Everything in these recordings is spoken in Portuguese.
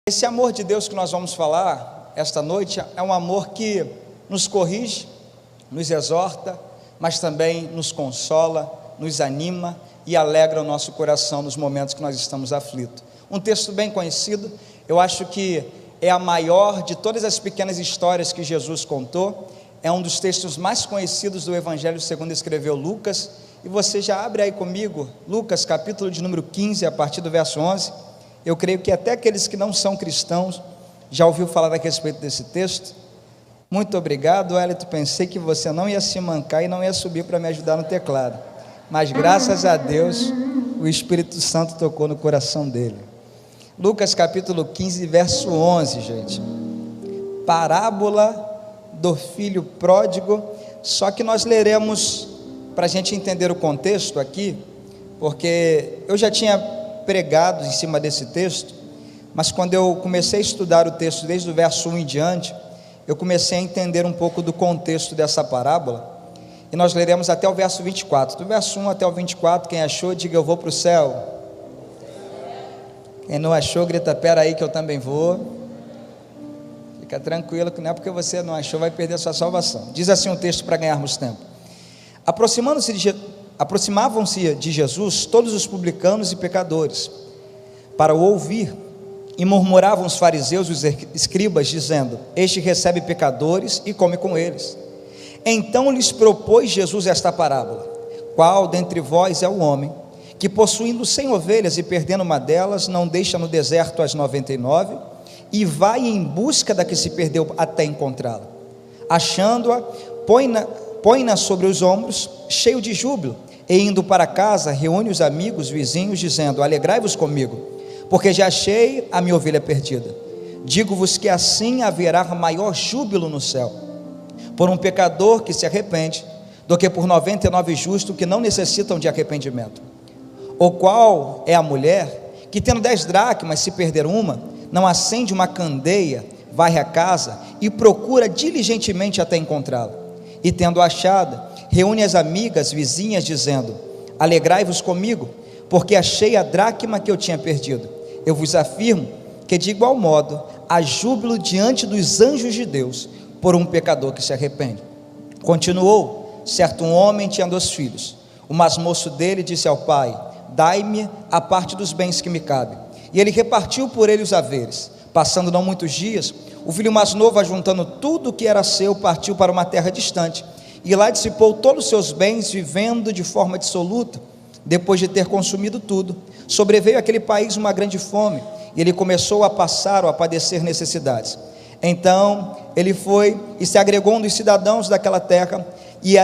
Esse amor de Deus que nós vamos falar esta noite é um amor que nos corrige, nos exorta, mas também nos consola, nos anima e alegra o nosso coração nos momentos que nós estamos aflitos. Um texto bem conhecido, eu acho que é a maior de todas as pequenas histórias que Jesus contou, é um dos textos mais conhecidos do Evangelho segundo escreveu Lucas, e você já abre aí comigo, Lucas capítulo de número 15, a partir do verso 11, eu creio que até aqueles que não são cristãos já ouviu falar a respeito desse texto. Muito obrigado, Elito, pensei que você não ia se mancar e não ia subir para me ajudar no teclado, mas graças a Deus, o Espírito Santo tocou no coração dele. Lucas capítulo 15, verso 11, gente, parábola do filho pródigo, só que nós leremos, para a gente entender o contexto aqui, porque eu já tinha pregado em cima desse texto, mas quando eu comecei a estudar o texto desde o verso 1 em diante, eu comecei a entender um pouco do contexto dessa parábola, e nós leremos até o verso 24, do verso 1 até o 24, quem achou, diga eu vou para o céu. Quem não achou, grita, pera aí que eu também vou. Fica tranquilo, que não é porque você não achou, vai perder a sua salvação. Diz assim o texto para ganharmos tempo. Aproximavam-se de Jesus todos os publicanos e pecadores, para o ouvir, e murmuravam os fariseus e os escribas, dizendo, este recebe pecadores e come com eles. Então lhes propôs Jesus esta parábola, qual dentre vós é o homem, que possuindo 100 ovelhas e perdendo uma delas, não deixa no deserto as 99, e vai em busca da que se perdeu até encontrá-la. Achando-a, põe-na sobre os ombros, cheio de júbilo, e indo para casa, reúne os amigos, vizinhos, dizendo, alegrai-vos comigo, porque já achei a minha ovelha perdida. Digo-vos que assim haverá maior júbilo no céu, por um pecador que se arrepende, do que por 99 justos que não necessitam de arrependimento. O qual é a mulher, que tendo 10 dracmas, se perder uma, não acende uma candeia, varre a casa, e procura diligentemente até encontrá-la, e tendo achado, reúne as amigas, vizinhas, dizendo, alegrai-vos comigo, porque achei a dracma que eu tinha perdido. Eu vos afirmo que de igual modo, há júbilo diante dos anjos de Deus, por um pecador que se arrepende. Continuou, certo um homem tinha 2 filhos, o mais moço dele disse ao pai, dai-me a parte dos bens que me cabe, e ele repartiu por ele os haveres. Passando não muitos dias, o filho mais novo, ajuntando tudo o que era seu, partiu para uma terra distante, e lá dissipou todos os seus bens, vivendo de forma dissoluta. Depois de ter consumido tudo, sobreveio àquele país uma grande fome, e ele começou a passar ou a padecer necessidades. Então ele foi e se agregou um dos cidadãos daquela terra, e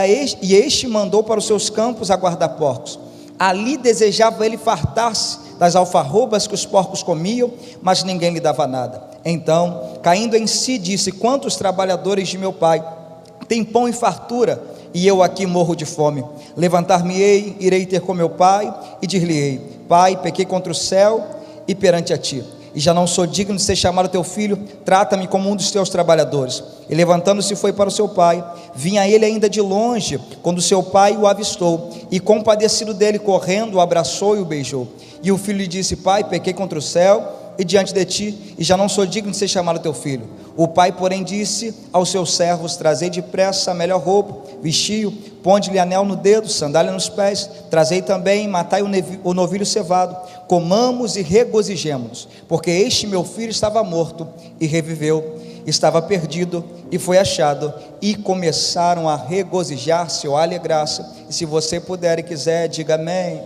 este mandou para os seus campos a guardar porcos. Ali desejava ele fartar-se das alfarrobas que os porcos comiam, mas ninguém lhe dava nada. Então, caindo em si, disse, quantos trabalhadores de meu pai têm pão em fartura, e eu aqui morro de fome? Levantar-me-ei, irei ter com meu pai, e dir-lhe-ei, pai, pequei contra o céu e perante a ti, e já não sou digno de ser chamado teu filho, trata-me como um dos teus trabalhadores. E levantando-se foi para o seu pai. Vinha ele ainda de longe, quando seu pai o avistou, e compadecido dele, correndo, o abraçou e o beijou. E o filho lhe disse, pai, pequei contra o céu e diante de ti, e já não sou digno de ser chamado teu filho. O pai, porém, disse aos seus servos, trazei depressa a melhor roupa, vestiu, ponde-lhe anel no dedo, sandália nos pés, trazei também, matai o novilho cevado, comamos e regozijemo-nos, porque este meu filho estava morto e reviveu, estava perdido e foi achado, e começaram a regozijar-se ou a alegrar-se. E se você puder e quiser, diga amém.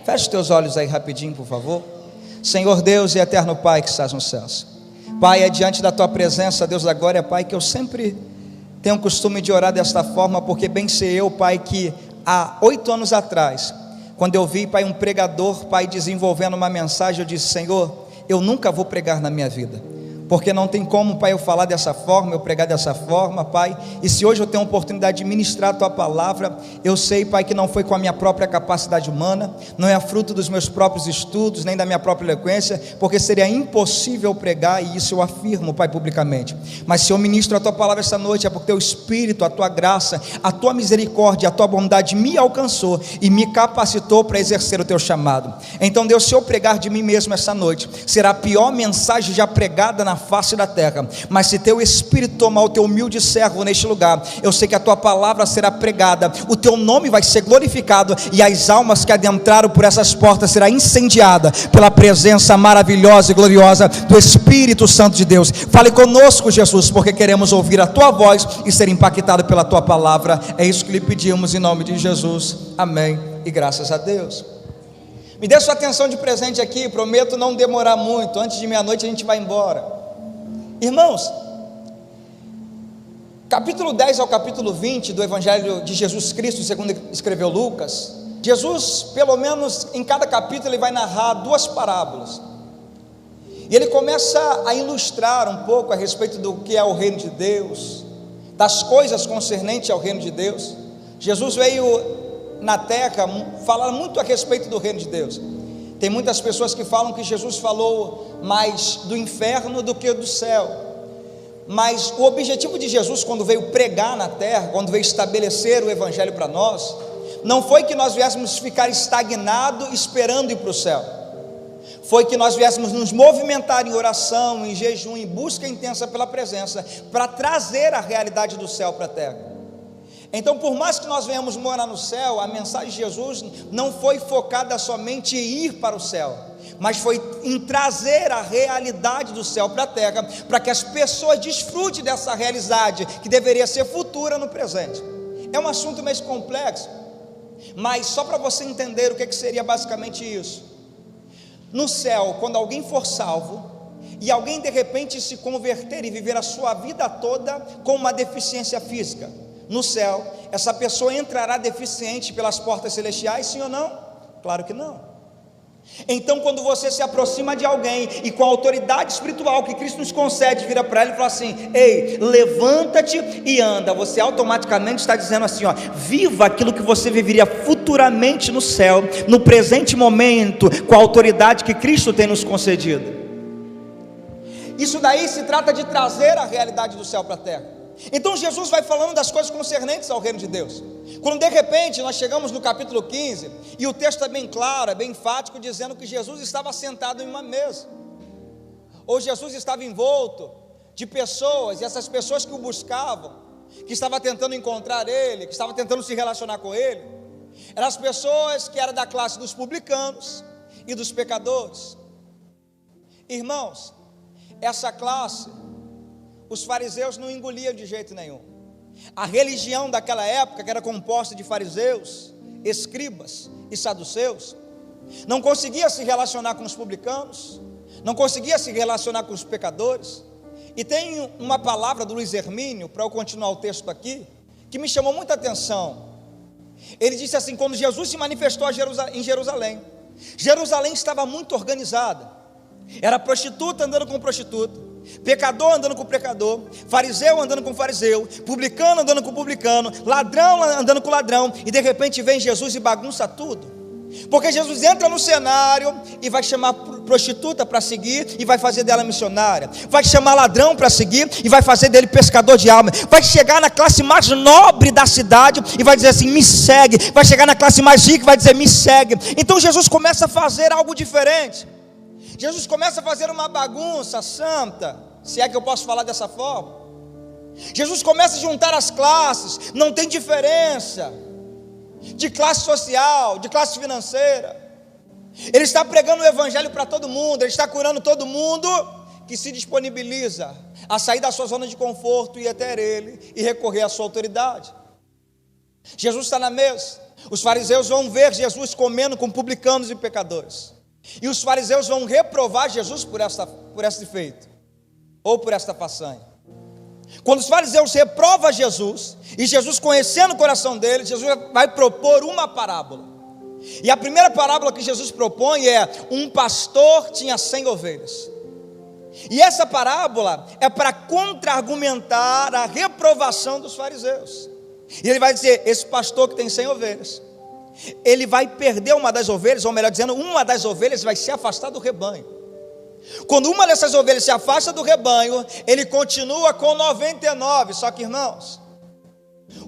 Feche os teus olhos aí rapidinho, por favor. Senhor Deus e eterno Pai que estás nos céus, Pai, é diante da tua presença, Deus da glória, Pai, que eu sempre tenho o costume de orar desta forma, porque bem sei eu, Pai, que há 8 anos atrás, quando eu vi, Pai, um pregador, Pai, desenvolvendo uma mensagem, eu disse, Senhor, eu nunca vou pregar na minha vida, porque não tem como, Pai, eu falar dessa forma, eu pregar dessa forma, Pai, e se hoje eu tenho a oportunidade de ministrar a Tua palavra, eu sei, Pai, que não foi com a minha própria capacidade humana, não é fruto dos meus próprios estudos, nem da minha própria eloquência, porque seria impossível pregar, e isso eu afirmo, Pai, publicamente. Mas se eu ministro a Tua palavra esta noite, é porque Teu Espírito, a Tua graça, a Tua misericórdia, a Tua bondade me alcançou e me capacitou para exercer o Teu chamado. Então, Deus, se eu pregar de mim mesmo esta noite, será a pior mensagem já pregada na face da terra, mas se Teu Espírito tomar o Teu humilde servo neste lugar, eu sei que a Tua palavra será pregada, o Teu nome vai ser glorificado, e as almas que adentraram por essas portas será incendiada pela presença maravilhosa e gloriosa do Espírito Santo de Deus. Fale conosco, Jesus, porque queremos ouvir a Tua voz e ser impactado pela Tua palavra. É isso que lhe pedimos em nome de Jesus, amém e graças a Deus. Me dê sua atenção de presente aqui, prometo não demorar muito, antes de meia-noite a gente vai embora. Irmãos, capítulo 10 ao capítulo 20 do Evangelho de Jesus Cristo, segundo escreveu Lucas, Jesus, pelo menos em cada capítulo, ele vai narrar duas parábolas, e ele começa a ilustrar um pouco a respeito do que é o reino de Deus, das coisas concernentes ao reino de Deus. Jesus veio na terra falar muito a respeito do reino de Deus. Tem muitas pessoas que falam que Jesus falou mais do inferno do que do céu, mas o objetivo de Jesus, quando veio pregar na terra, quando veio estabelecer o evangelho para nós, não foi que nós viéssemos ficar estagnados esperando ir para o céu, foi que nós viéssemos nos movimentar em oração, em jejum, em busca intensa pela presença, para trazer a realidade do céu para a terra. Então, por mais que nós venhamos morar no céu, a mensagem de Jesus não foi focada somente em ir para o céu, mas foi em trazer a realidade do céu para a terra, para que as pessoas desfrutem dessa realidade, que deveria ser futura no presente. É um assunto meio complexo, mas só para você entender o que seria basicamente isso. No céu, quando alguém for salvo, e alguém de repente se converter e viver a sua vida toda com uma deficiência física, no céu, essa pessoa entrará deficiente pelas portas celestiais, sim ou não? Claro que não. Então, quando você se aproxima de alguém e com a autoridade espiritual que Cristo nos concede, vira para ele e fala assim: ei, levanta-te e anda, você automaticamente está dizendo assim, ó, viva aquilo que você viveria futuramente no céu, no presente momento, com a autoridade que Cristo tem nos concedido. Isso daí se trata de trazer a realidade do céu para a terra. Então Jesus vai falando das coisas concernentes ao reino de Deus. Quando de repente nós chegamos no capítulo 15, e o texto é bem claro, é bem enfático, dizendo que Jesus estava sentado em uma mesa, ou Jesus estava envolto de pessoas, e essas pessoas que o buscavam, que estavam tentando encontrar ele, que estavam tentando se relacionar com ele, eram as pessoas que eram da classe dos publicanos e dos pecadores. Irmãos, essa classe os fariseus não engoliam de jeito nenhum. A religião daquela época, que era composta de fariseus, escribas e saduceus, não conseguia se relacionar com os publicanos, não conseguia se relacionar com os pecadores. E tem uma palavra do Luiz Hermínio, para eu continuar o texto aqui, que me chamou muita atenção. Ele disse assim: quando Jesus se manifestou em Jerusalém, Jerusalém estava muito organizada, era prostituta andando com prostituta, pecador andando com pecador, fariseu andando com fariseu, publicano andando com publicano, ladrão andando com ladrão, e de repente vem Jesus e bagunça tudo, porque Jesus entra no cenário e vai chamar prostituta para seguir e vai fazer dela missionária, vai chamar ladrão para seguir e vai fazer dele pescador de alma, vai chegar na classe mais nobre da cidade e vai dizer assim: me segue, vai chegar na classe mais rica e vai dizer: me segue. Então Jesus começa a fazer algo diferente. Jesus começa a fazer uma bagunça santa, se é que eu posso falar dessa forma. Jesus começa a juntar as classes, não tem diferença de classe social, de classe financeira. Ele está pregando o evangelho para todo mundo, ele está curando todo mundo que se disponibiliza a sair da sua zona de conforto e ir até ele e recorrer à sua autoridade. Jesus está na mesa, os fariseus vão ver Jesus comendo com publicanos e pecadores, e os fariseus vão reprovar Jesus por esse feito, ou por esta façanha. Quando os fariseus reprovam Jesus, e Jesus, conhecendo o coração deles, Jesus vai propor uma parábola. E a primeira parábola que Jesus propõe é: um pastor tinha 100 ovelhas. E essa parábola é para contra-argumentar a reprovação dos fariseus. E ele vai dizer: esse pastor que tem 100 ovelhas, ele vai perder uma das ovelhas, ou melhor dizendo, uma das ovelhas vai se afastar do rebanho. Quando uma dessas ovelhas se afasta do rebanho, ele continua com 99. Só que, irmãos,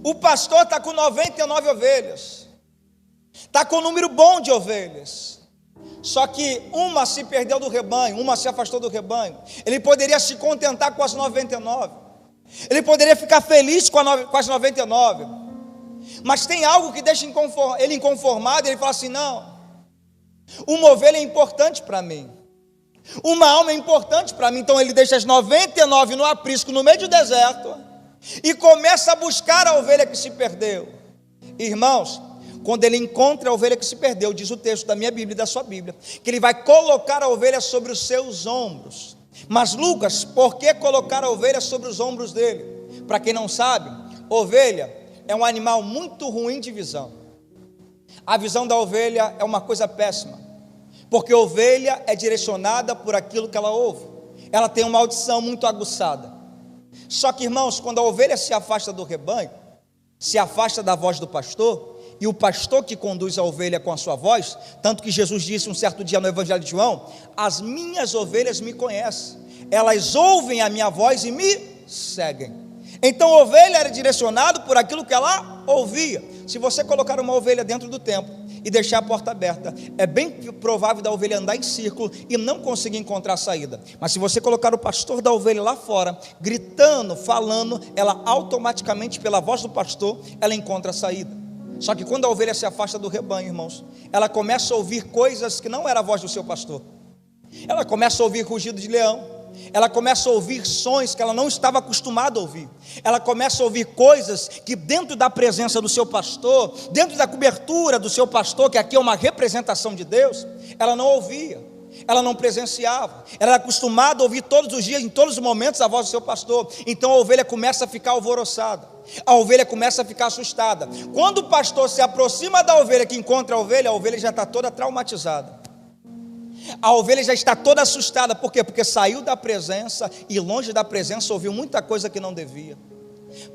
o pastor está com 99 ovelhas, está com um número bom de ovelhas, só que uma se perdeu do rebanho, uma se afastou do rebanho. Ele poderia se contentar com as 99, ele poderia ficar feliz com as 99, mas tem algo que deixa ele inconformado. Ele fala assim: não, uma ovelha é importante para mim, uma alma é importante para mim. Então ele deixa as 99 no aprisco, no meio do deserto, e começa a buscar a ovelha que se perdeu. Irmãos, quando ele encontra a ovelha que se perdeu, diz o texto da minha Bíblia e da sua Bíblia, que ele vai colocar a ovelha sobre os seus ombros. Mas Lucas, por que colocar a ovelha sobre os ombros dele? Para quem não sabe, ovelha é um animal muito ruim de visão. A visão da ovelha é uma coisa péssima, porque a ovelha é direcionada por aquilo que ela ouve. Ela tem uma audição muito aguçada. Só que, irmãos, quando a ovelha se afasta do rebanho, se afasta da voz do pastor, e o pastor que conduz a ovelha com a sua voz, tanto que Jesus disse um certo dia no Evangelho de João: as minhas ovelhas me conhecem, elas ouvem a minha voz e me seguem. Então a ovelha era direcionada por aquilo que ela ouvia. Se você colocar uma ovelha dentro do templo e deixar a porta aberta, é bem provável da ovelha andar em círculo e não conseguir encontrar a saída. Mas se você colocar o pastor da ovelha lá fora, gritando, falando, ela automaticamente, pela voz do pastor, ela encontra a saída. Só que quando a ovelha se afasta do rebanho, irmãos, ela começa a ouvir coisas que não era a voz do seu pastor. Ela começa a ouvir rugido de leão, ela começa a ouvir sons que ela não estava acostumada a ouvir. Ela começa a ouvir coisas que dentro da presença do seu pastor, dentro da cobertura do seu pastor, que aqui é uma representação de Deus, ela não ouvia, ela não presenciava. Ela era acostumada a ouvir todos os dias, em todos os momentos, a voz do seu pastor. Então a ovelha começa a ficar alvoroçada, a ovelha começa a ficar assustada. Quando o pastor se aproxima da ovelha, que encontra a ovelha já está toda traumatizada. A ovelha já está toda assustada. Por quê? Porque saiu da presença e longe da presença ouviu muita coisa que não devia,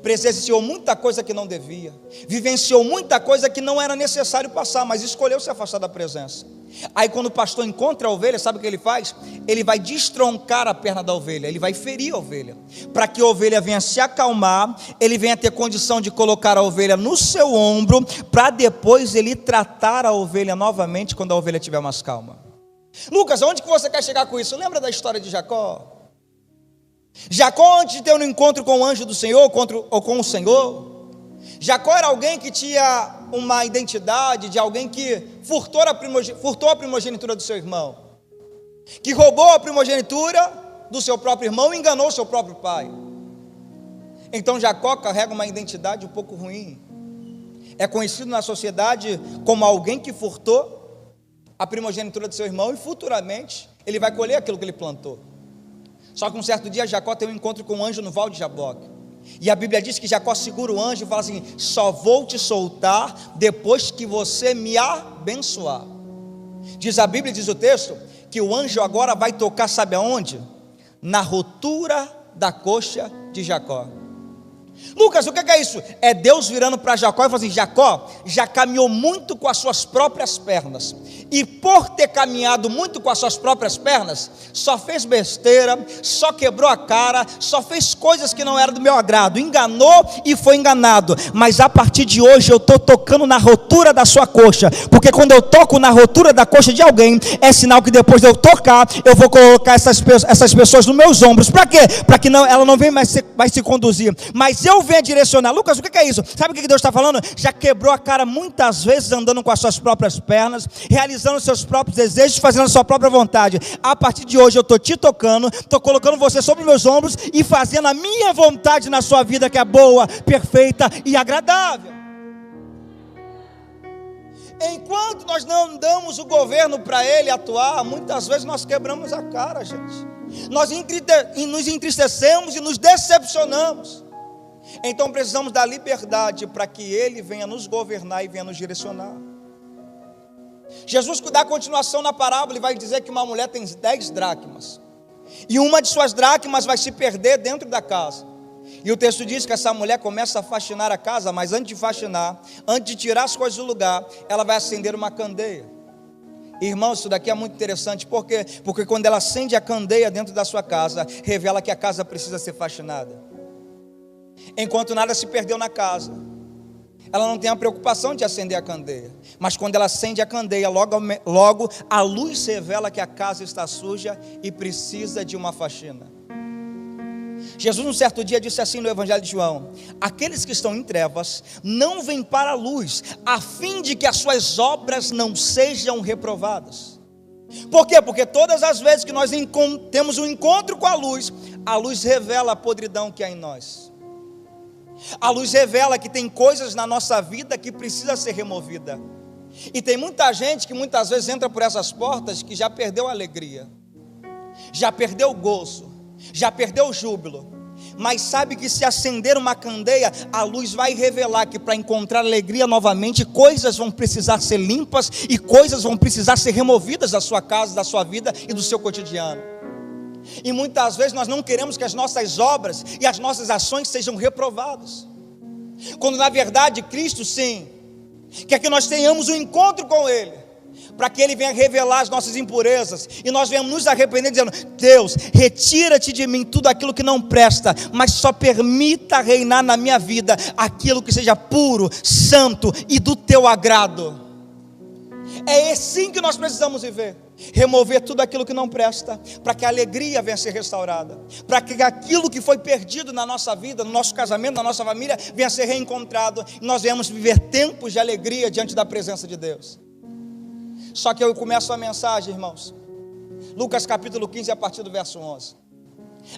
presenciou muita coisa que não devia, vivenciou muita coisa que não era necessário passar, mas escolheu se afastar da presença. Aí quando o pastor encontra a ovelha, sabe o que ele faz? Ele vai destroncar a perna da ovelha, ele vai ferir a ovelha, para que a ovelha venha se acalmar, ele venha ter condição de colocar a ovelha no seu ombro, para depois ele tratar a ovelha novamente quando a ovelha estiver mais calma. Lucas, aonde que você quer chegar com isso? Lembra da história de Jacó? Jacó, antes de ter um encontro com o anjo do Senhor, ou com o Senhor, Jacó era alguém que tinha uma identidade de alguém que furtou a primogenitura do seu irmão, que roubou a primogenitura do seu próprio irmão e enganou o seu próprio pai. Então Jacó carrega uma identidade um pouco ruim, é conhecido na sociedade como alguém que furtou a primogenitura do seu irmão, e futuramente ele vai colher aquilo que ele plantou. Só que um certo dia Jacó tem um encontro com um anjo no Val de Jaboque, e a Bíblia diz que Jacó segura o anjo e fala assim: só vou te soltar depois que você me abençoar. Diz a Bíblia, diz o texto, que o anjo agora vai tocar, sabe aonde? Na rotura da coxa de Jacó. Lucas, o que é isso? É Deus virando para Jacó e falando assim: Jacó já caminhou muito com as suas próprias pernas, e por ter caminhado muito com as suas próprias pernas, só fez besteira, só quebrou a cara, só fez coisas que não eram do meu agrado, enganou e foi enganado. Mas a partir de hoje eu estou tocando na rotura da sua coxa, porque quando eu toco na rotura da coxa de alguém, é sinal que depois de eu tocar, eu vou colocar essas pessoas nos meus ombros. Para quê? Para que ela não venha mais se conduzir, mas eu venho direcionar. Lucas, o que é isso? Sabe o que Deus está falando? Já quebrou a cara muitas vezes andando com as suas próprias pernas, realizando os seus próprios desejos, fazendo a sua própria vontade. A partir de hoje eu estou te tocando, estou colocando você sobre meus ombros e fazendo a minha vontade na sua vida, que é boa, perfeita e agradável. Enquanto nós não damos o governo para ele atuar, muitas vezes nós quebramos a cara, gente. Nós nos entristecemos e nos decepcionamos. Então precisamos da liberdade para que ele venha nos governar e venha nos direcionar. Jesus dá continuação na parábola e vai dizer que uma mulher tem 10 dracmas. e uma de suas dracmas vai se perder dentro da casa. E o texto diz que essa mulher começa a faxinar a casa, mas antes de faxinar, antes de tirar as coisas do lugar, ela vai acender uma candeia. Irmãos, isso daqui é muito interessante, por quê? Porque quando ela acende a candeia dentro da sua casa, revela que a casa precisa ser faxinada. Enquanto nada se perdeu na casa, ela não tem a preocupação de acender a candeia, mas quando ela acende a candeia, logo a luz revela que a casa está suja e precisa de uma faxina. Jesus um certo dia disse assim no Evangelho de João: aqueles que estão em trevas não vêm para a luz, a fim de que as suas obras não sejam reprovadas. Por quê? Porque todas as vezes que nós temos um encontro com a luz revela a podridão que há em nós. A luz revela que tem coisas na nossa vida que precisa ser removida. E tem muita gente que muitas vezes entra por essas portas que já perdeu a alegria, já perdeu o gozo, já perdeu o júbilo, mas sabe que se acender uma candeia, a luz vai revelar que para encontrar alegria novamente, coisas vão precisar ser limpas e coisas vão precisar ser removidas da sua casa, da sua vida e do seu cotidiano. E muitas vezes nós não queremos que as nossas obras e as nossas ações sejam reprovadas, quando na verdade Cristo sim quer que nós tenhamos um encontro com Ele, para que Ele venha revelar as nossas impurezas, e nós venhamos nos arrepender dizendo: Deus, retira-te de mim tudo aquilo que não presta, mas só permita reinar na minha vida aquilo que seja puro, santo e do teu agrado. É assim que nós precisamos viver, remover tudo aquilo que não presta, para que a alegria venha a ser restaurada, para que aquilo que foi perdido na nossa vida, no nosso casamento, na nossa família, venha a ser reencontrado, e nós venhamos viver tempos de alegria diante da presença de Deus. Só que eu começo a mensagem, irmãos, Lucas capítulo 15, a partir do verso 11.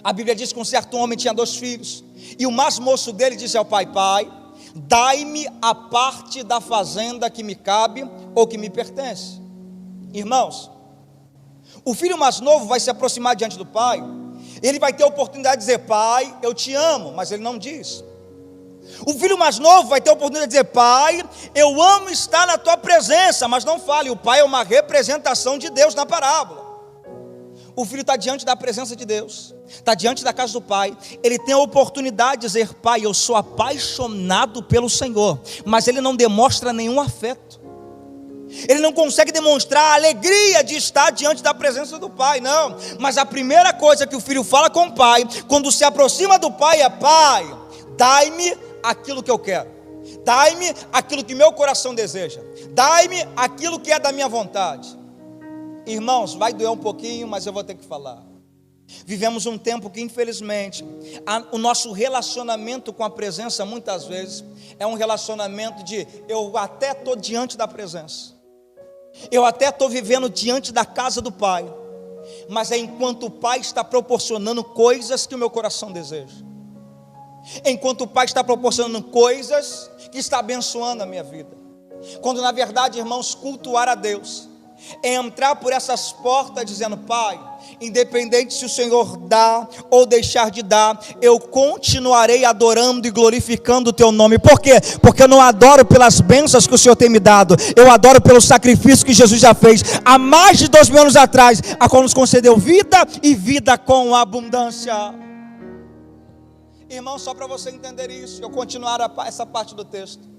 A Bíblia diz que um certo homem tinha 2 filhos, e o mais moço dele disse ao pai: pai, dai-me a parte da fazenda que me cabe ou que me pertence. Irmãos, o filho mais novo vai se aproximar diante do pai, ele vai ter a oportunidade de dizer: pai, eu te amo, mas ele não diz. O filho mais novo vai ter a oportunidade de dizer: pai, eu amo estar na tua presença, mas não fale. O pai é uma representação de Deus na parábola. O filho está diante da presença de Deus, está diante da casa do pai, ele tem a oportunidade de dizer: pai, eu sou apaixonado pelo Senhor, mas ele não demonstra nenhum afeto, ele não consegue demonstrar a alegria de estar diante da presença do pai, não. Mas a primeira coisa que o filho fala com o pai, quando se aproxima do pai, é: pai, dai-me aquilo que eu quero, dai-me aquilo que meu coração deseja, dai-me aquilo que é da minha vontade. Irmãos, vai doer um pouquinho, mas eu vou ter que falar. Vivemos um tempo que infelizmente o nosso relacionamento com a presença muitas vezes é um relacionamento de: eu até estou diante da presença, eu até estou vivendo diante da casa do pai, mas é enquanto o pai está proporcionando coisas que o meu coração deseja, enquanto o pai está proporcionando coisas que está abençoando a minha vida, quando na verdade, irmãos, cultuar a Deus é entrar por essas portas dizendo: pai, independente se o Senhor dá ou deixar de dar, eu continuarei adorando e glorificando o teu nome. Por quê? Porque eu não adoro pelas bênçãos que o Senhor tem me dado, eu adoro pelo sacrifício que Jesus já fez há mais de 2000 anos atrás, a qual nos concedeu vida e vida com abundância. Irmão, só para você entender isso, eu continuar essa parte do texto.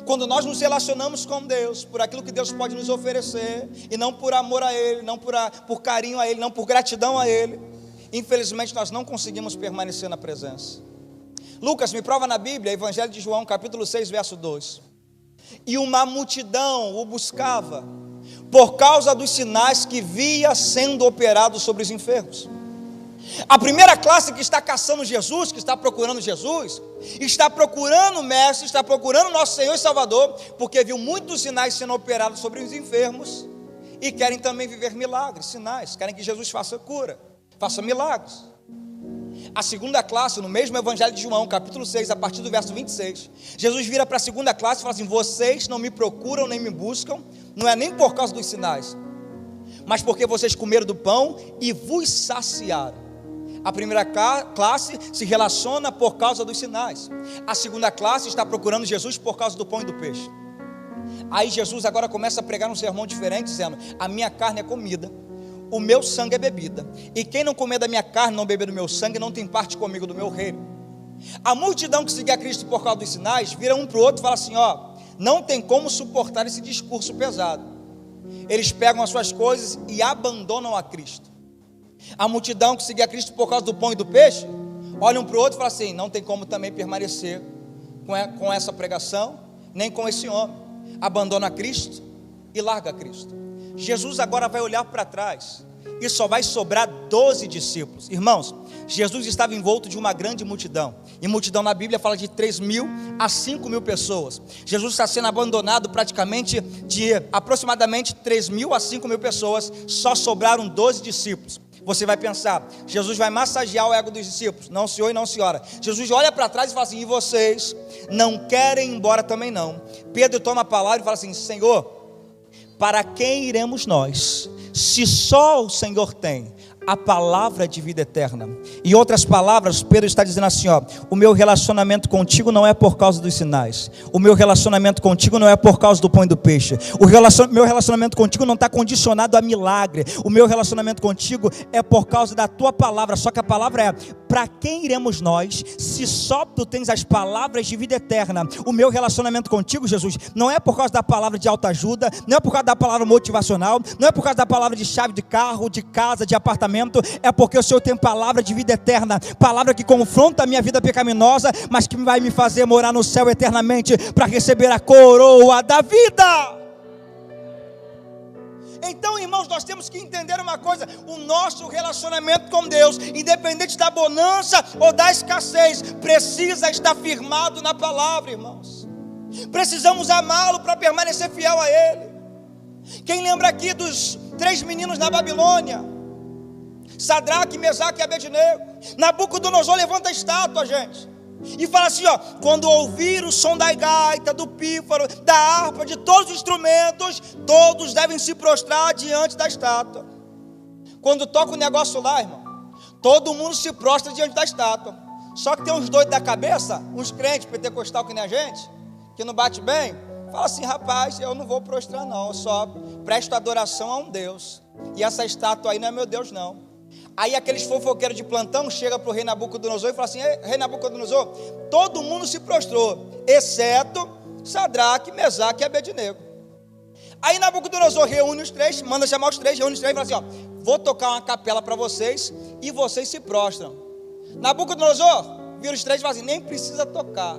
Quando nós nos relacionamos com Deus, por aquilo que Deus pode nos oferecer, e não por amor a Ele, não por carinho a Ele, não por gratidão a Ele, infelizmente nós não conseguimos permanecer na presença. Lucas me prova na Bíblia, Evangelho de João, capítulo 6, verso 2. E uma multidão o buscava, por causa dos sinais que via sendo operados sobre os enfermos. A primeira classe que está caçando Jesus, que está procurando Jesus, está procurando o Mestre, está procurando nosso Senhor e Salvador, porque viu muitos sinais sendo operados sobre os enfermos, e querem também viver milagres, sinais, querem que Jesus faça cura, faça milagres. A segunda classe, no mesmo Evangelho de João, capítulo 6, a partir do verso 26, Jesus vira para a segunda classe e fala assim: vocês não me procuram nem me buscam, não é nem por causa dos sinais, mas porque vocês comeram do pão e vos saciaram. A primeira classe se relaciona por causa dos sinais, a segunda classe está procurando Jesus por causa do pão e do peixe. Aí Jesus agora começa a pregar um sermão diferente, dizendo: a minha carne é comida, o meu sangue é bebida, e quem não comer da minha carne, não beber do meu sangue, não tem parte comigo do meu reino. A multidão que seguia Cristo por causa dos sinais, vira um para o outro e fala assim, não tem como suportar esse discurso pesado. Eles pegam as suas coisas e abandonam a Cristo. A multidão que seguia Cristo por causa do pão e do peixe, olha um para o outro e fala assim, não tem como também permanecer com essa pregação, nem com esse homem. Abandona Cristo e larga Cristo. Jesus agora vai olhar para trás e só vai sobrar 12 discípulos. Irmãos, Jesus estava envolto de uma grande multidão, e multidão na Bíblia fala de 3.000 a 5.000 pessoas. Jesus está sendo abandonado praticamente de aproximadamente 3.000 a 5.000 pessoas, só sobraram 12 discípulos. Você vai pensar, Jesus vai massagear o ego dos discípulos? Não, senhor e não, senhora. Jesus olha para trás e fala assim, e vocês não querem ir embora também não? Pedro toma a palavra e fala assim, Senhor, para quem iremos nós, se só o Senhor tem a palavra de vida eterna? Em outras palavras, Pedro está dizendo assim, o meu relacionamento contigo não é por causa dos sinais, o meu relacionamento contigo não é por causa do pão e do peixe, meu relacionamento contigo não está condicionado a milagre, o meu relacionamento contigo é por causa da tua palavra. Só que a palavra é, para quem iremos nós, se só tu tens as palavras de vida eterna? O meu relacionamento contigo, Jesus, não é por causa da palavra de autoajuda, não é por causa da palavra motivacional, não é por causa da palavra de chave de carro, de casa, de apartamento, é porque o Senhor tem palavra de vida eterna, palavra que confronta a minha vida pecaminosa, mas que vai me fazer morar no céu eternamente, para receber a coroa da vida. Então, irmãos, nós temos que entender uma coisa, o nosso relacionamento com Deus, independente da bonança ou da escassez, precisa estar firmado na palavra, irmãos. Precisamos amá-lo para permanecer fiel a Ele. Quem lembra aqui dos 3 meninos na Babilônia? Sadraque, Mesaque e Abednego. Nabucodonosor levanta a estátua, gente, e fala assim, quando ouvir o som da gaita, do pífaro, da harpa, de todos os instrumentos, todos devem se prostrar diante da estátua. Quando toca o negócio lá, irmão, todo mundo se prostra diante da estátua. Só que tem uns doidos da cabeça, uns crentes pentecostal que nem a gente, que não bate bem, fala assim, rapaz, eu não vou prostrar não, eu só presto adoração a um Deus, e essa estátua aí não é meu Deus não. Aí aqueles fofoqueiros de plantão chegam para o rei Nabucodonosor e falam assim, rei Nabucodonosor, todo mundo se prostrou, exceto Sadraque, Mesaque e Abednego. Aí Nabucodonosor reúne os 3, manda chamar os 3, reúne os 3 e fala assim, vou tocar uma capela para vocês, e vocês se prostram. Nabucodonosor vira os 3 e fala assim, nem precisa tocar.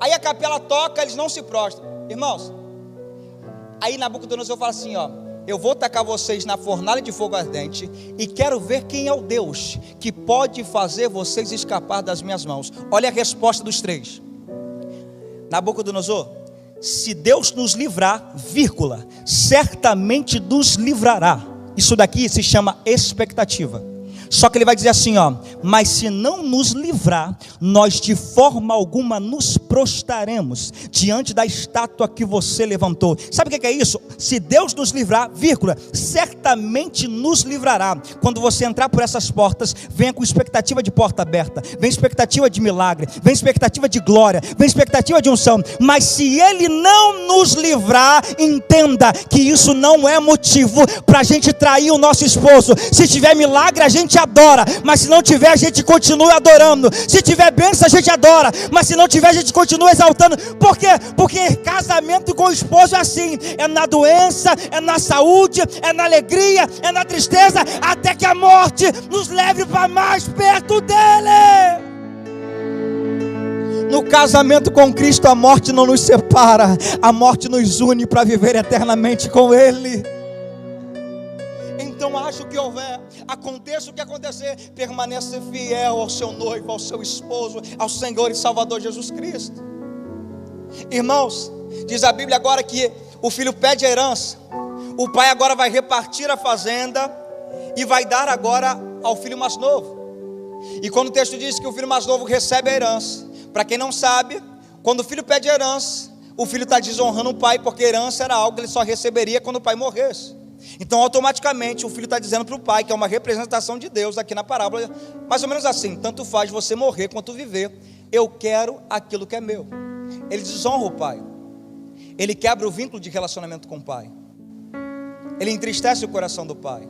Aí a capela toca, eles não se prostram. Irmãos, aí Nabucodonosor fala assim, eu vou tacar vocês na fornalha de fogo ardente, e quero ver quem é o Deus que pode fazer vocês escapar das minhas mãos. Olha a resposta dos 3. Nabucodonosor, se Deus nos livrar, certamente nos livrará. Isso daqui se chama expectativa. Só que ele vai dizer assim, mas se não nos livrar, nós de forma alguma nos prostraremos diante da estátua que você levantou. Sabe o que é isso? Se Deus nos livrar, certamente nos livrará. Quando você entrar por essas portas, venha com expectativa de porta aberta, vem expectativa de milagre, vem expectativa de glória, vem expectativa de unção. Mas se Ele não nos livrar, entenda que isso não é motivo para a gente trair o nosso esposo. Se tiver milagre, a gente adora, mas se não tiver, a gente continua adorando. Se tiver bênção, a gente adora, mas se não tiver, a gente continua exaltando. Por quê? Porque casamento com o esposo é assim, é na doença, é na saúde, é na alegria, é na tristeza, até que a morte nos leve para mais perto dele. No casamento com Cristo, a morte não nos separa, a morte nos une para viver eternamente com Ele. Então haja o que houver, aconteça o que acontecer, permaneça fiel ao seu noivo, ao seu esposo, ao Senhor e Salvador Jesus Cristo. Irmãos, diz a Bíblia agora que o filho pede a herança, o pai agora vai repartir a fazenda e vai dar agora ao filho mais novo. E quando o texto diz que o filho mais novo recebe a herança, para quem não sabe, quando o filho pede a herança, o filho está desonrando o pai, porque a herança era algo que ele só receberia quando o pai morresse. Então automaticamente o filho está dizendo para o pai, que é uma representação de Deus aqui na parábola, mais ou menos assim, tanto faz você morrer quanto viver, eu quero aquilo que é meu. Ele desonra o pai, ele quebra o vínculo de relacionamento com o pai. ele entristece o coração do pai,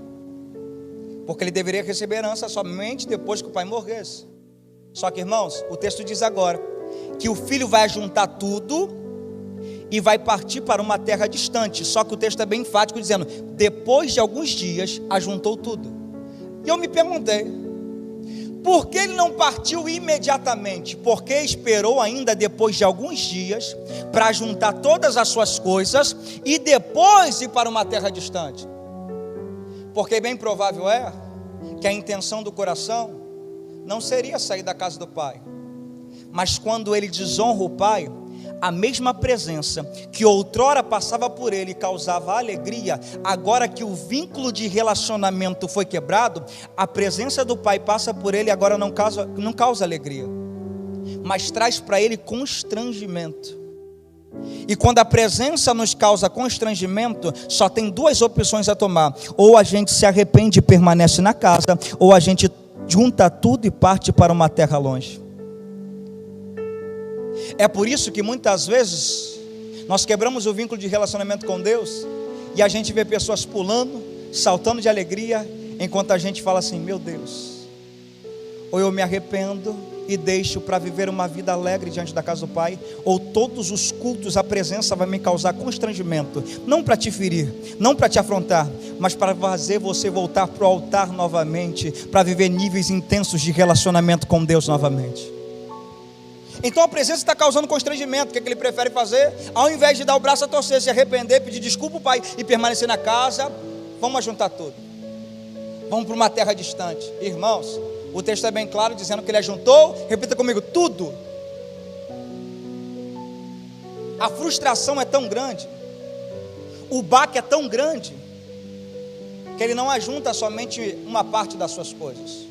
porque ele deveria receber herança somente depois que o pai morresse. Só que, irmãos, o texto diz agora que o filho vai ajuntar tudo e vai partir para uma terra distante. Só que o texto é bem enfático, dizendo: depois de alguns dias ajuntou tudo. E eu me perguntei, por que ele não partiu imediatamente? Porque esperou ainda depois de alguns dias para juntar todas as suas coisas e depois ir para uma terra distante. Porque bem provável é que a intenção do coração não seria sair da casa do pai, mas quando ele desonra o pai, a mesma presença que outrora passava por ele e causava alegria, agora que o vínculo de relacionamento foi quebrado, a presença do pai passa por ele e agora não causa alegria, mas traz para ele constrangimento. E quando a presença nos causa constrangimento, só tem duas opções a tomar: ou a gente se arrepende e permanece na casa, ou a gente junta tudo e parte para uma terra longe. É por isso que muitas vezes nós quebramos o vínculo de relacionamento com Deus e a gente vê pessoas pulando, saltando de alegria, enquanto a gente fala assim: meu Deus, ou eu me arrependo e deixo para viver uma vida alegre diante da casa do Pai, ou todos os cultos a presença vai me causar constrangimento, não para te ferir, não para te afrontar, mas para fazer você voltar para o altar novamente, para viver níveis intensos de relacionamento com Deus novamente. Então a presença está causando constrangimento. O que ele prefere fazer? Ao invés de dar o braço a torcer, se arrepender, pedir desculpa ao pai e permanecer na casa, vamos juntar tudo, vamos para uma terra distante. Irmãos, o texto é bem claro, dizendo que ele ajuntou, repita comigo, tudo. A frustração é tão grande, o baque é tão grande, que ele não ajunta somente uma parte das suas coisas.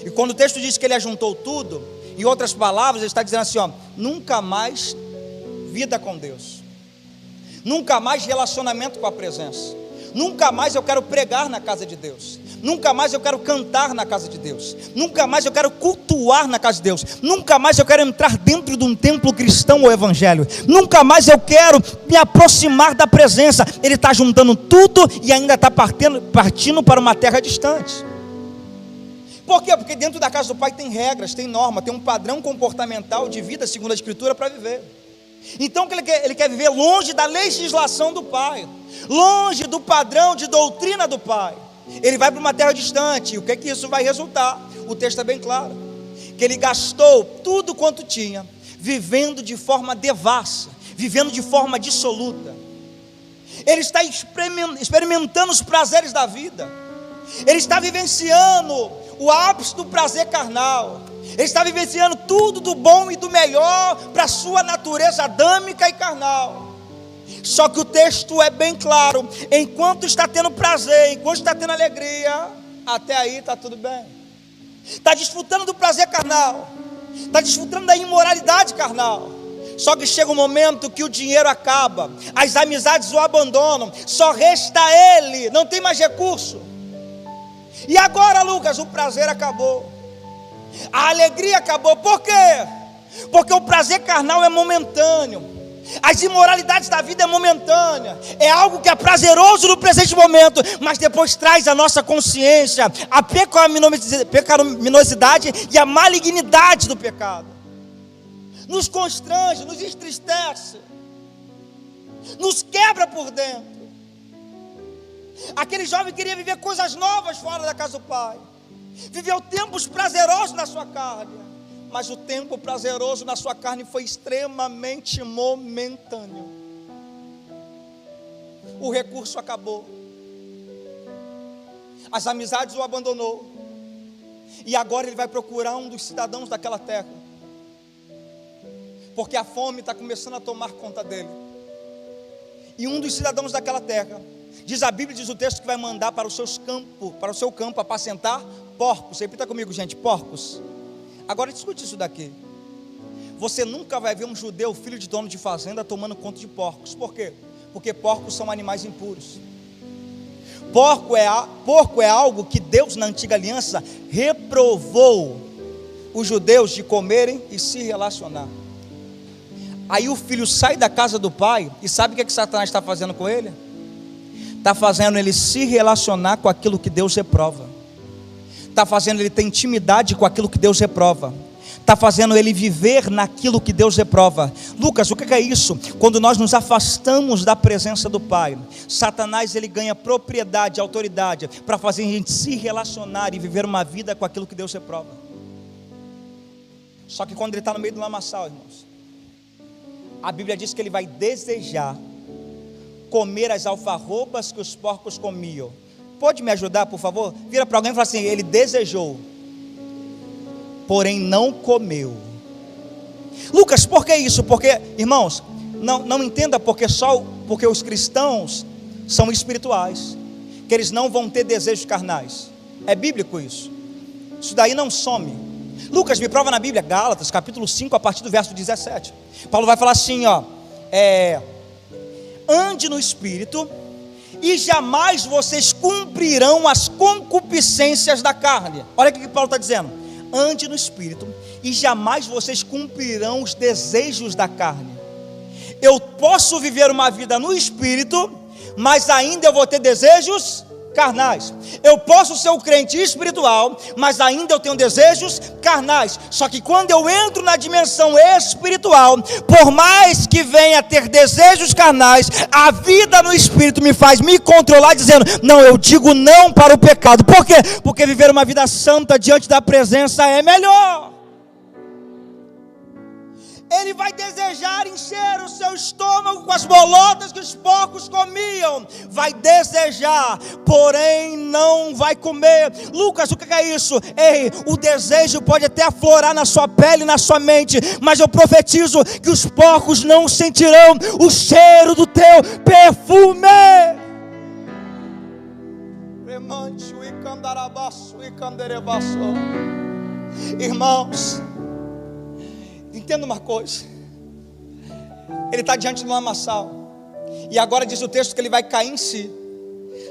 E quando o texto diz que ele ajuntou tudo, em outras palavras, ele está dizendo assim: ó, nunca mais vida com Deus, nunca mais relacionamento com a presença, nunca mais eu quero pregar na casa de Deus, nunca mais eu quero cantar na casa de Deus, nunca mais eu quero cultuar na casa de Deus, nunca mais eu quero entrar dentro de um templo cristão ou evangelho, nunca mais eu quero me aproximar da presença. Ele está juntando tudo e ainda está partindo para uma terra distante. Por quê? Porque dentro da casa do pai tem regras, tem norma, tem um padrão comportamental de vida segundo a Escritura para viver. Então ele quer viver longe da legislação do pai, longe do padrão de doutrina do pai. Ele vai para uma terra distante. E o que é que isso vai resultar? O texto é bem claro, que ele gastou tudo quanto tinha, vivendo de forma devassa, vivendo de forma dissoluta. Ele está experimentando os prazeres da vida, ele está vivenciando o ápice do prazer carnal, ele está vivenciando tudo do bom e do melhor para a sua natureza adâmica e carnal. Só que o texto é bem claro: enquanto está tendo prazer, enquanto está tendo alegria, até aí está tudo bem. Está desfrutando do prazer carnal, está desfrutando da imoralidade carnal. Só que chega um momento que o dinheiro acaba, as amizades o abandonam, só resta ele, não tem mais recurso. E agora, Lucas, o prazer acabou, a alegria acabou. Por quê? Porque o prazer carnal é momentâneo, as imoralidades da vida é momentânea, é algo que é prazeroso no presente momento, mas depois traz à nossa consciência a pecaminosidade e a malignidade do pecado, nos constrange, nos entristece, nos quebra por dentro. Aquele jovem queria viver coisas novas fora da casa do pai, viveu tempos prazerosos na sua carne, mas o tempo prazeroso na sua carne foi extremamente momentâneo. O recurso acabou, as amizades o abandonou, e agora ele vai procurar um dos cidadãos daquela terra, porque a fome está começando a tomar conta dele. E um dos cidadãos daquela terra, diz a Bíblia, diz o texto, que vai mandar para o seu campo apacentar porcos. Repita comigo, gente, porcos. Agora discute isso daqui. Você nunca vai ver um judeu, filho de dono de fazenda, tomando conta de porcos. Por quê? Porque porcos são animais impuros. Porco é algo que Deus, na antiga aliança, reprovou os judeus de comerem e se relacionar. Aí o filho sai da casa do pai, e sabe o que Satanás está fazendo com ele? está fazendo ele se relacionar com aquilo que Deus reprova, está fazendo ele ter intimidade com aquilo que Deus reprova, está fazendo ele viver naquilo que Deus reprova. Lucas, o que é isso? Quando nós nos afastamos da presença do Pai, Satanás ele ganha propriedade, autoridade, para fazer a gente se relacionar e viver uma vida com aquilo que Deus reprova. Só que quando ele está no meio do lamaçal, irmãos, a Bíblia diz que ele vai desejar comer as alfarrobas que os porcos comiam. Pode me ajudar, por favor? Vira para alguém e fala assim: ele desejou, porém não comeu. Lucas, por que isso? Porque, irmãos, não entenda porque os cristãos são espirituais, que eles não vão ter desejos carnais. É bíblico isso. Isso daí não some. Lucas me prova na Bíblia, Gálatas, capítulo 5, a partir do verso 17. Paulo vai falar assim, ó, ande no Espírito, e jamais vocês cumprirão as concupiscências da carne. Olha o que Paulo está dizendo: ande no Espírito, e jamais vocês cumprirão os desejos da carne. Eu posso viver uma vida no Espírito, mas ainda eu vou ter desejos carnais. Eu posso ser um crente espiritual, mas ainda eu tenho desejos carnais. Só que quando eu entro na dimensão espiritual, por mais que venha a ter desejos carnais, a vida no Espírito me faz me controlar, dizendo: não, eu digo não para o pecado. Por quê? Porque viver uma vida santa diante da presença é melhor. Ele vai desejar encher o seu estômago com as bolotas que os porcos comiam. Vai desejar, porém não vai comer. Lucas, o que é isso? Ei, o desejo pode até aflorar na sua pele, na sua mente, mas eu profetizo que os porcos não sentirão o cheiro do teu perfume. Irmãos, entenda uma coisa: ele está diante do lamaçal, e agora diz o texto que ele vai cair em si.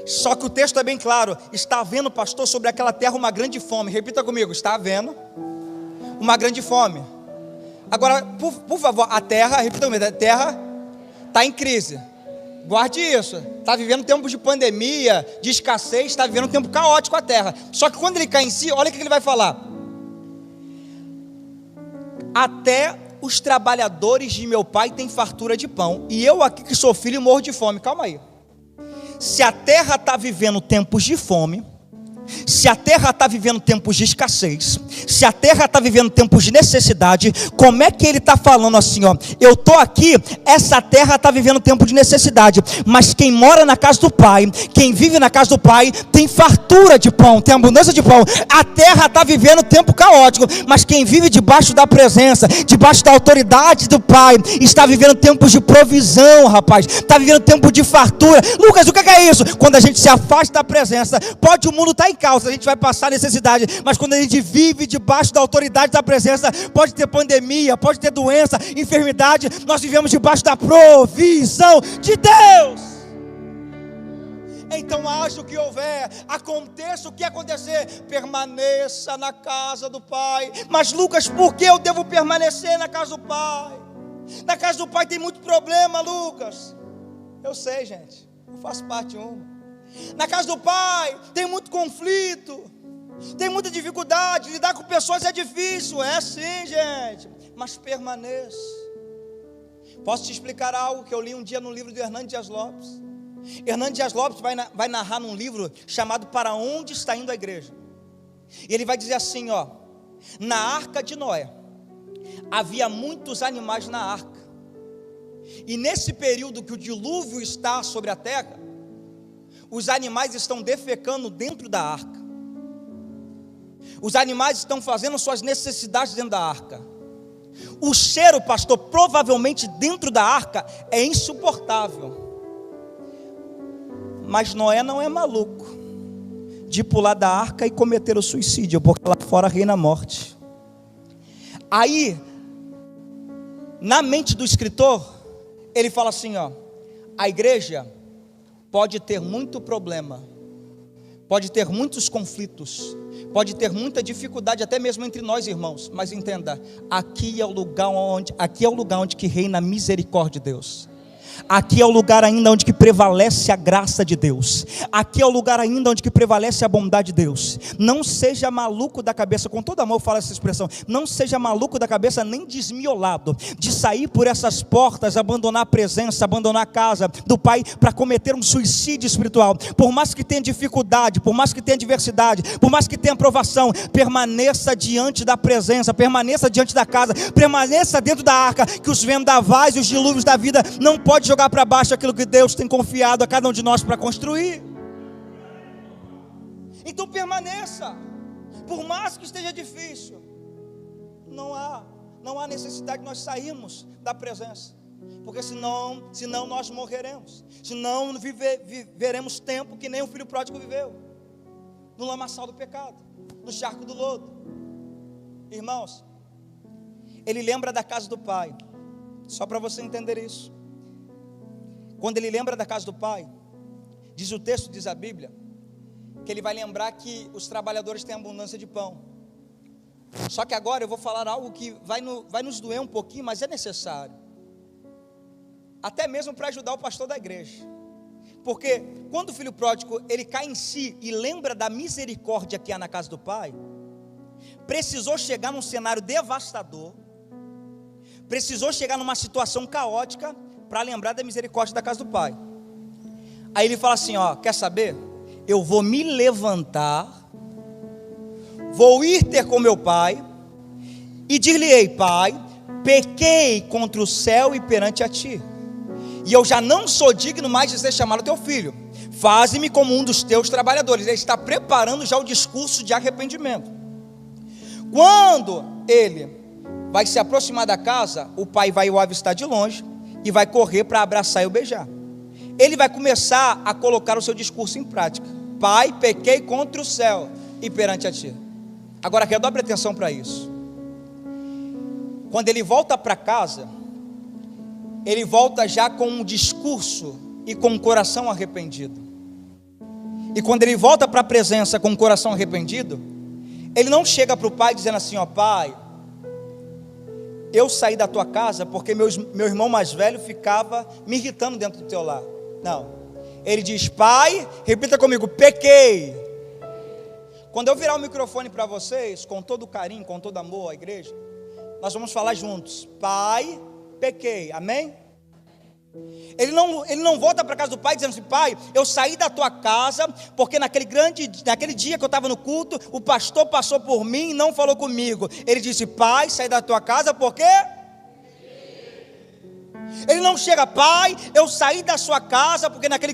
Só que o texto é bem claro: está havendo, pastor, sobre aquela terra uma grande fome. Repita comigo: está havendo uma grande fome. Agora, por favor, a terra, repita comigo, a terra está em crise. Guarde isso. Está vivendo tempos de pandemia, de escassez, está vivendo um tempo caótico a terra. Só que quando ele cai em si, olha o que ele vai falar: até os trabalhadores de meu pai têm fartura de pão, e eu aqui que sou filho morro de fome. Calma aí. Se a terra está vivendo tempos de fome, se a terra está vivendo tempos de escassez, se a terra está vivendo tempos de necessidade, como é que ele está falando assim, ó? Eu estou aqui, essa terra está vivendo tempo de necessidade, mas quem mora na casa do Pai, quem vive na casa do Pai, tem fartura de pão, tem abundância de pão. A terra está vivendo tempo caótico, mas quem vive debaixo da presença, debaixo da autoridade do Pai, está vivendo tempos de provisão, rapaz, está vivendo tempo de fartura. Lucas, o que é isso? Quando a gente se afasta da presença, pode o mundo estar em causa, a gente vai passar necessidade, mas quando a gente vive debaixo da autoridade da presença, pode ter pandemia, pode ter doença, enfermidade, nós vivemos debaixo da provisão de Deus. Então haja o que houver, aconteça o que acontecer, permaneça na casa do Pai. Mas Lucas, por que eu devo permanecer na casa do Pai? Na casa do Pai tem muito problema, Lucas. Eu sei, gente, eu faço parte de uma. Na casa do Pai tem muito conflito, tem muita dificuldade, lidar com pessoas é difícil, é sim, gente, mas permaneça. Posso te explicar algo que eu li um dia no livro de Hernando Dias Lopes. Hernando Dias Lopes vai narrar num livro chamado Para Onde Está Indo a Igreja, e ele vai dizer assim, ó: na arca de Noé havia muitos animais na arca, e nesse período que o dilúvio está sobre a terra, os animais estão defecando dentro da arca. Os animais estão fazendo suas necessidades dentro da arca. O cheiro, pastor, provavelmente dentro da arca é insuportável. Mas Noé não é maluco de pular da arca e cometer o suicídio, porque lá fora reina a morte. Aí, na mente do escritor, ele fala assim, ó: a igreja pode ter muito problema, pode ter muitos conflitos, pode ter muita dificuldade até mesmo entre nós, irmãos, mas entenda, aqui é o lugar onde que reina a misericórdia de Deus. Aqui é o lugar ainda onde que prevalece a graça de Deus. Aqui é o lugar ainda onde que prevalece a bondade de Deus. Não seja maluco da cabeça, com todo amor eu falo essa expressão, não seja maluco da cabeça nem desmiolado, de sair por essas portas, abandonar a presença, abandonar a casa do Pai, para cometer um suicídio espiritual. Por mais que tenha dificuldade, por mais que tenha adversidade, por mais que tenha provação, permaneça diante da presença, permaneça diante da casa, permaneça dentro da arca, que os vendavais e os dilúvios da vida não podem jogar para baixo aquilo que Deus tem confiado a cada um de nós para construir. Então permaneça, por mais que esteja difícil. Não há necessidade de nós sairmos da presença, porque senão nós morreremos, senão viveremos tempo que nem o filho pródigo viveu, no lamaçal do pecado, no charco do lodo. Irmãos, ele lembra da casa do pai, só para você entender isso. Quando ele lembra da casa do pai, diz o texto, diz a Bíblia, que ele vai lembrar que os trabalhadores têm abundância de pão. Só que agora eu vou falar algo que vai nos doer um pouquinho, mas é necessário, até mesmo para ajudar o pastor da igreja. Porque quando o filho pródigo ele cai em si e lembra da misericórdia que há na casa do pai, precisou chegar num cenário devastador, precisou chegar numa situação caótica para lembrar da misericórdia da casa do pai. Aí ele fala assim, quer saber? Eu vou me levantar, vou ir ter com meu pai e dir-lhe-ei: Pai, pequei contra o céu e perante a ti, e eu já não sou digno mais de ser chamado teu filho, faze-me como um dos teus trabalhadores. Ele está preparando já o discurso de arrependimento. Quando ele vai se aproximar da casa, o pai vai o avistar de longe e vai correr para abraçar e o beijar. Ele vai começar a colocar o seu discurso em prática. Pai, pequei contra o céu e perante a ti. Agora redobre atenção para isso. Quando ele volta para casa, ele volta já com um discurso e com um coração arrependido. E quando ele volta para a presença com um coração arrependido, ele não chega para o pai dizendo assim: pai, eu saí da tua casa porque meu irmão mais velho ficava me irritando dentro do teu lar. Não, ele diz: pai, repita comigo, pequei. Quando eu virar o microfone para vocês, com todo carinho, com todo amor à igreja, nós vamos falar juntos: pai, pequei, amém? Ele não volta para a casa do pai dizendo assim: pai, eu saí da tua casa porque naquele dia que eu estava no culto, o pastor passou por mim e não falou comigo. Ele disse: pai, saí da tua casa porque... Ele não chega: pai, eu saí da sua casa porque naquele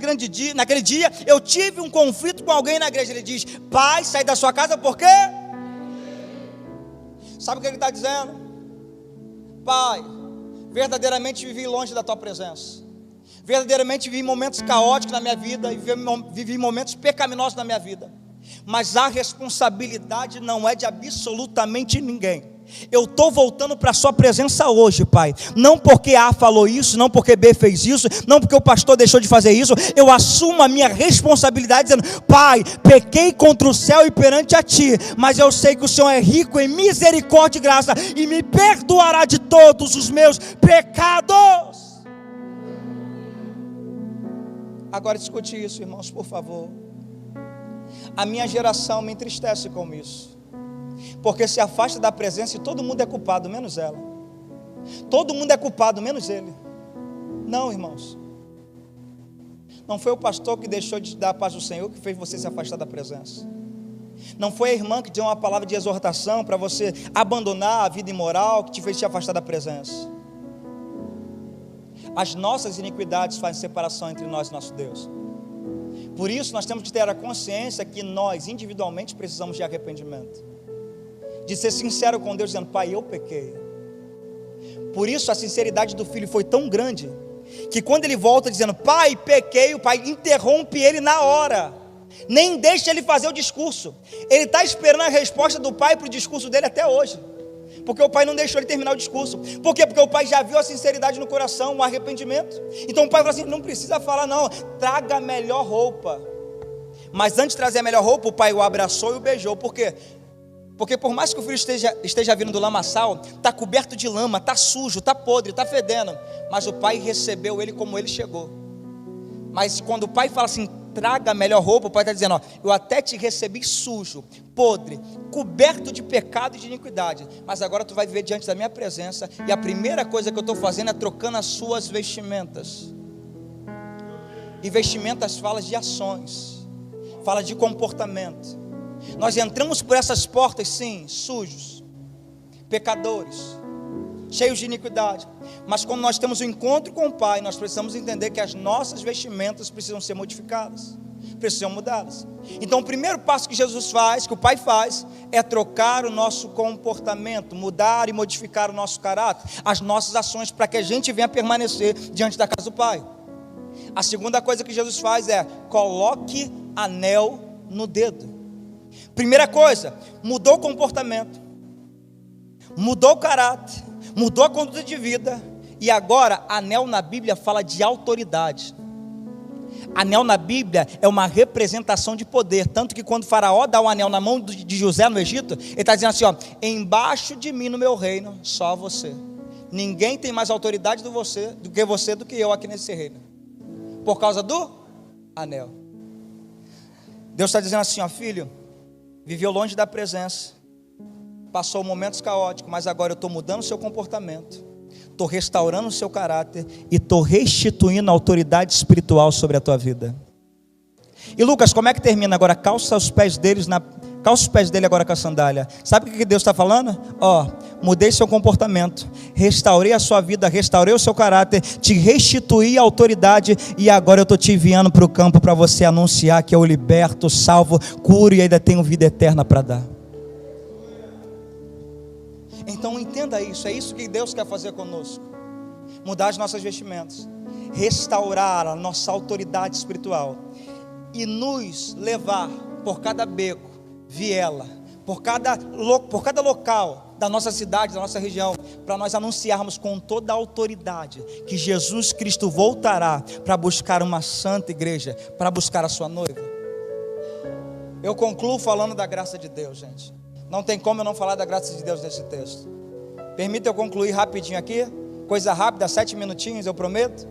dia eu tive um conflito com alguém na igreja. Ele diz: pai, saí da sua casa porque... Sabe o que ele está dizendo? Pai, verdadeiramente vivi longe da tua presença, verdadeiramente vivi momentos caóticos na minha vida, e vivi momentos pecaminosos na minha vida, mas a responsabilidade não é de absolutamente ninguém. Eu estou voltando para a sua presença hoje, pai, não porque A falou isso, não porque B fez isso, não porque o pastor deixou de fazer isso. Eu assumo a minha responsabilidade dizendo: pai, pequei contra o céu e perante a ti, mas eu sei que o Senhor é rico em misericórdia e graça e me perdoará de todos os meus pecados. Agora discute isso, irmãos, por favor. A minha geração me entristece com isso, porque se afasta da presença e todo mundo é culpado, menos ela. Todo mundo é culpado, menos ele. Não, irmãos, não foi o pastor que deixou de dar a paz do Senhor que fez você se afastar da presença. Não foi a irmã que deu uma palavra de exortação para você abandonar a vida imoral que te fez te afastar da presença. As nossas iniquidades fazem separação entre nós e nosso Deus. Por isso nós temos que ter a consciência que nós individualmente precisamos de arrependimento, de ser sincero com Deus, dizendo: pai, eu pequei. Por isso a sinceridade do filho foi tão grande, que quando ele volta dizendo: pai, pequei, o pai interrompe ele na hora, nem deixa ele fazer o discurso. Ele está esperando a resposta do pai para o discurso dele até hoje, porque o pai não deixou ele terminar o discurso. Por quê? Porque o pai já viu a sinceridade no coração, o arrependimento. Então o pai falou assim: não precisa falar não, traga a melhor roupa. Mas antes de trazer a melhor roupa, o pai o abraçou e o beijou. Por quê? Porque por mais que o filho esteja vindo do lamaçal, está coberto de lama, está sujo, está podre, está fedendo, mas o pai recebeu ele como ele chegou. Mas quando o pai fala assim, traga a melhor roupa, o pai está dizendo, ó, eu até te recebi sujo, podre, coberto de pecado e de iniquidade, mas agora tu vai viver diante da minha presença, e a primeira coisa que eu estou fazendo é trocando as suas vestimentas. E vestimentas fala de ações, fala de comportamento. Nós entramos por essas portas, sim, sujos, pecadores, cheios de iniquidade, mas quando nós temos um encontro com o Pai, nós precisamos entender que as nossas vestimentas precisam ser modificadas, precisam mudadas. Então o primeiro passo que Jesus faz, que o Pai faz, é trocar o nosso comportamento, mudar e modificar o nosso caráter, as nossas ações, para que a gente venha permanecer diante da casa do Pai. A segunda coisa que Jesus faz é, coloque anel no dedo. Primeira coisa, mudou o comportamento, mudou o caráter, mudou a conduta de vida, e agora, anel na Bíblia fala de autoridade. Anel na Bíblia é uma representação de poder, tanto que quando o faraó dá o anel na mão de José no Egito, ele está dizendo assim, ó, embaixo de mim no meu reino, só você, ninguém tem mais autoridade do que eu aqui nesse reino, por causa do anel. Deus está dizendo assim, ó, filho, viveu longe da presença, passou momentos caóticos, mas agora eu estou mudando o seu comportamento, estou restaurando o seu caráter e estou restituindo a autoridade espiritual sobre a tua vida. E Lucas, como é que termina agora? Calça os pés dele agora com a sandália. Sabe o que Deus está falando? Ó, mudei seu comportamento, restaurei a sua vida, restaurei o seu caráter, te restituí a autoridade, e agora eu estou te enviando para o campo para você anunciar que eu liberto, salvo, curo e ainda tenho vida eterna para dar. Então entenda isso, é isso que Deus quer fazer conosco, mudar as nossas vestimentas, restaurar a nossa autoridade espiritual e nos levar por cada beco, viela, por cada local da nossa cidade, da nossa região, para nós anunciarmos com toda a autoridade que Jesus Cristo voltará para buscar uma santa igreja, para buscar a sua noiva. Eu concluo falando da graça de Deus, gente. Não tem como eu não falar da graça de Deus nesse texto. Permita eu concluir rapidinho aqui, coisa rápida, 7 minutinhos, eu prometo.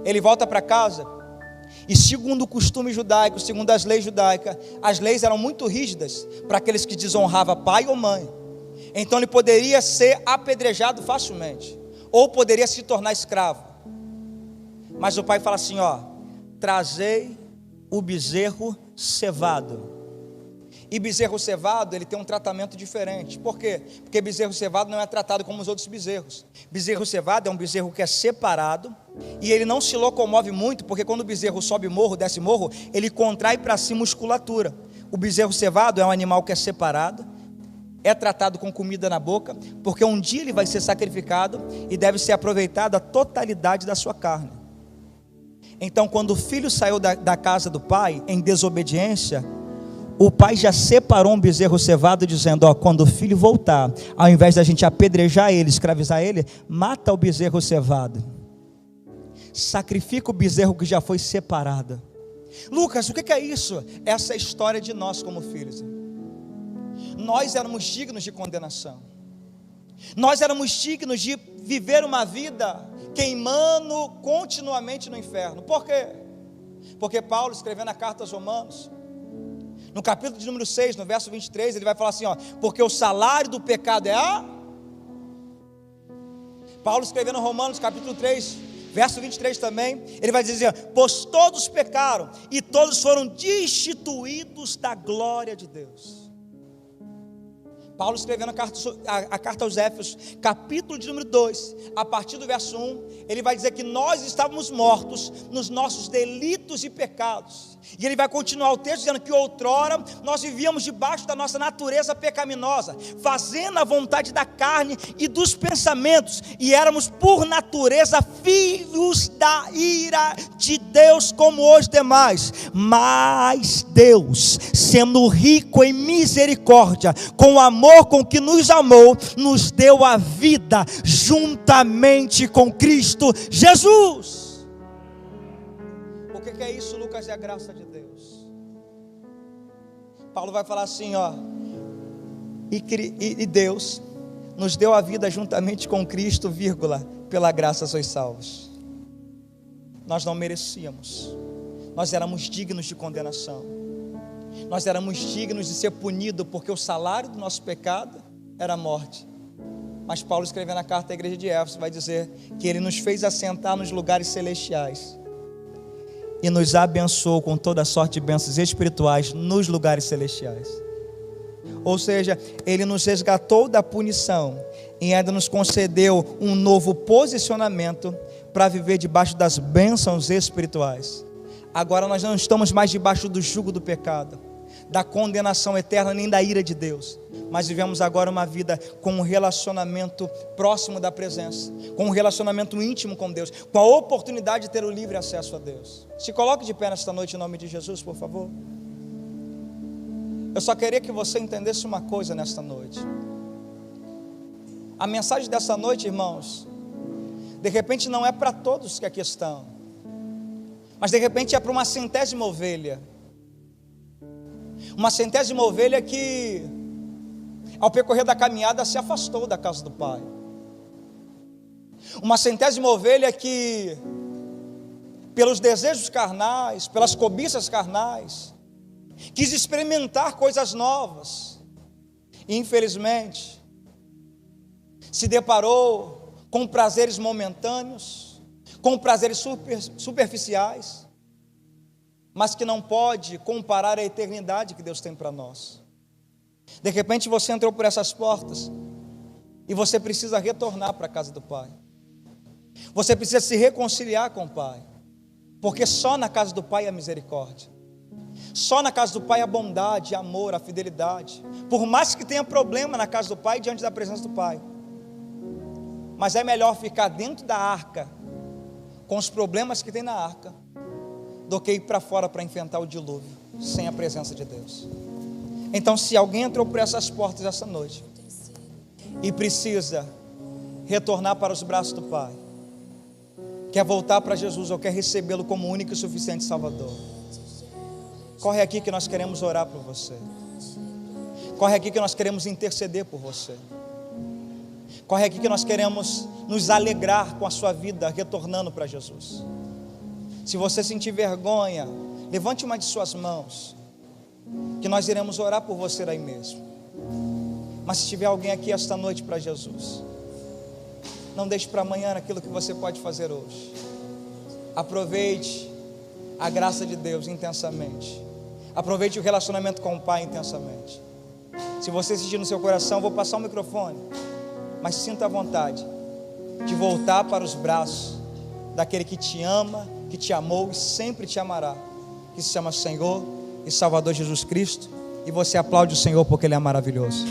Ele volta para casa, e segundo o costume judaico, segundo as leis judaicas, as leis eram muito rígidas para aqueles que desonravam pai ou mãe. Então ele poderia ser apedrejado facilmente, ou poderia se tornar escravo. Mas o pai fala assim, ó, trazei o bezerro cevado. E bezerro cevado, ele tem um tratamento diferente. Por quê? Porque bezerro cevado não é tratado como os outros bezerros. Bezerro cevado é um bezerro que é separado, e ele não se locomove muito, porque quando o bezerro sobe morro, desce morro, ele contrai para si musculatura. O bezerro cevado é um animal que é separado, é tratado com comida na boca, porque um dia ele vai ser sacrificado, e deve ser aproveitado a totalidade da sua carne. Então quando o filho saiu da casa do pai, em desobediência, o pai já separou um bezerro cevado, dizendo, ó, quando o filho voltar, ao invés da gente apedrejar ele, escravizar ele, mata o bezerro cevado, sacrifica o bezerro que já foi separado. Lucas, o que é isso? Essa é a história de nós como filhos. Nós éramos dignos de condenação, nós éramos dignos de viver uma vida queimando continuamente no inferno. Por quê? Porque Paulo, escrevendo a carta aos Romanos, no capítulo de número 6, no verso 23, ele vai falar assim, ó, porque o salário do pecado é a... Paulo escrevendo Romanos capítulo 3, verso 23 também, ele vai dizer, pois todos pecaram, e todos foram destituídos da glória de Deus. Paulo escrevendo a carta aos Éfesos, capítulo de número 2, a partir do verso 1, ele vai dizer que nós estávamos mortos nos nossos delitos e pecados. E ele vai continuar o texto dizendo que outrora nós vivíamos debaixo da nossa natureza pecaminosa, fazendo a vontade da carne e dos pensamentos, e éramos por natureza filhos da ira de Deus como os demais. Mas Deus, sendo rico em misericórdia, com o amor com que nos amou, nos deu a vida juntamente com Cristo Jesus. O que é isso, Lucas? É a graça de Deus. Paulo vai falar assim, ó, E Deus nos deu a vida juntamente com Cristo, vírgula, pela graça sois salvos. Nós não merecíamos, nós éramos dignos de condenação, nós éramos dignos de ser punidos, porque o salário do nosso pecado era a morte. Mas Paulo, escrevendo a carta à igreja de Éfeso, vai dizer que Ele nos fez assentar nos lugares celestiais e nos abençoou com toda a sorte de bênçãos espirituais nos lugares celestiais. Ou seja, Ele nos resgatou da punição e ainda nos concedeu um novo posicionamento para viver debaixo das bênçãos espirituais. Agora nós não estamos mais debaixo do jugo do pecado, da condenação eterna, nem da ira de Deus, mas vivemos agora uma vida com um relacionamento próximo da presença, com um relacionamento íntimo com Deus, com a oportunidade de ter o livre acesso a Deus. Se coloque de pé nesta noite em nome de Jesus, por favor. Eu só queria que você entendesse uma coisa nesta noite. A mensagem dessa noite, irmãos, de repente não é para todos que aqui estão, mas de repente é para uma centésima ovelha. Uma centésima ovelha que, ao percorrer da caminhada, se afastou da casa do Pai. Uma centésima ovelha que, pelos desejos carnais, pelas cobiças carnais, quis experimentar coisas novas e, infelizmente, se deparou com prazeres momentâneos, com prazeres superficiais, mas que não pode comparar a eternidade que Deus tem para nós. De repente você entrou por essas portas e você precisa retornar para a casa do Pai. Você precisa se reconciliar com o Pai, porque só na casa do Pai há misericórdia. Só na casa do Pai há bondade, amor, a fidelidade. Por mais que tenha problema na casa do Pai, diante da presença do Pai, mas é melhor ficar dentro da arca com os problemas que tem na arca do que ir para fora para enfrentar o dilúvio sem a presença de Deus. Então, se alguém entrou por essas portas essa noite e precisa retornar para os braços do Pai, quer voltar para Jesus ou quer recebê-lo como único e suficiente Salvador, corre aqui que nós queremos orar por você. Corre aqui que nós queremos interceder por você. Corre aqui que nós queremos nos alegrar com a sua vida retornando para Jesus. Se você sentir vergonha, levante uma de suas mãos, que nós iremos orar por você aí mesmo. Mas se tiver alguém aqui esta noite para Jesus, não deixe para amanhã aquilo que você pode fazer hoje. Aproveite a graça de Deus intensamente. Aproveite o relacionamento com o Pai intensamente. Se você sentir no seu coração, vou passar o microfone, mas sinta a vontade de voltar para os braços daquele que te ama, que te amou e sempre te amará, que se chama Senhor e Salvador Jesus Cristo. E você aplaude o Senhor porque Ele é maravilhoso.